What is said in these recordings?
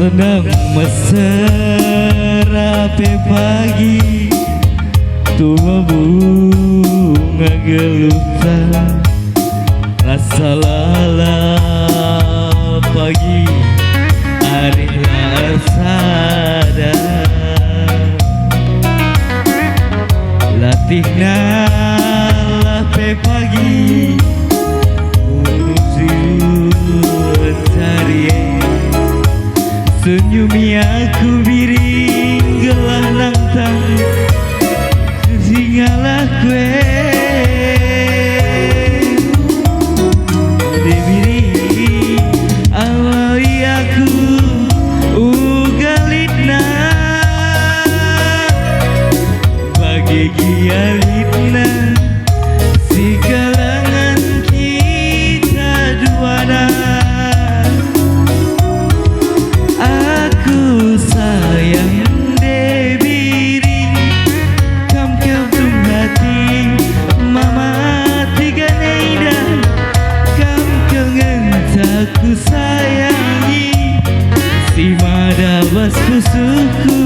Senang mesra pagi tua bunga gelutan rasa lala pagi hari larsada latih nalah pagi menuju mencari senyumi aku biring gelah nangtang singalah kue dibiri awali aku ugalitna bagi gialitna si kalangan kita duana. Aku sayang debiri kam tum hati mama tiga neida kam kangen aku sayangi si madabas kusuku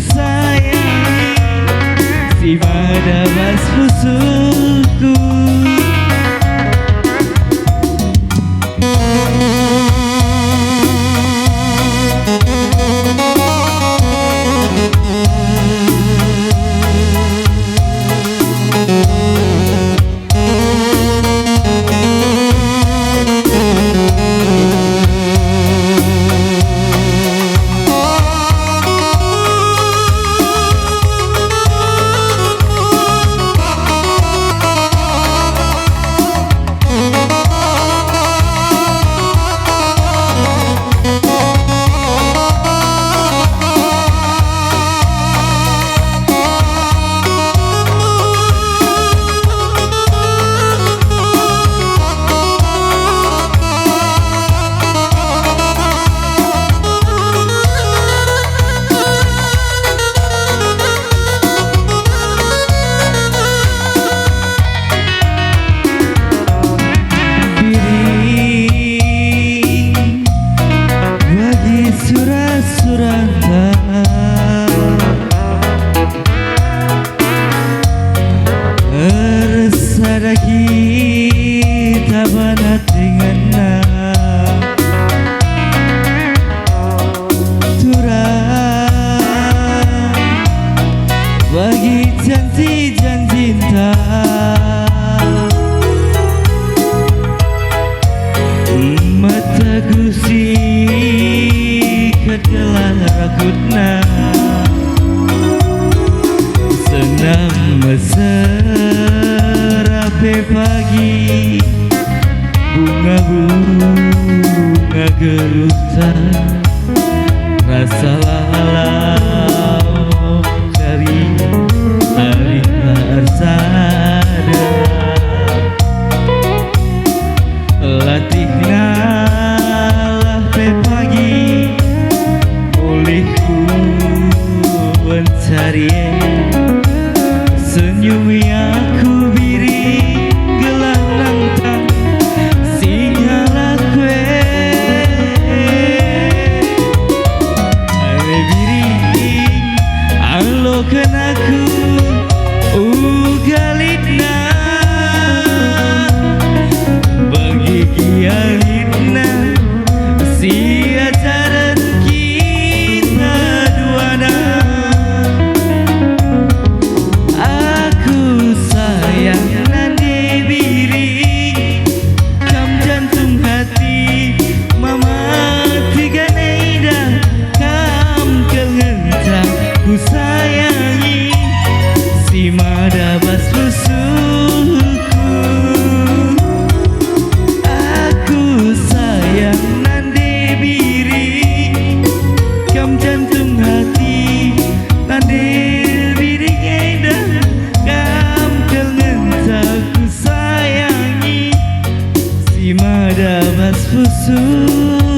sayangi si madabas fusuku. Ersada kita banat dengan turang bagi janji-janji cinta mata gusi kedelah rakutna senang mesra pagi bunga-bunga gelutan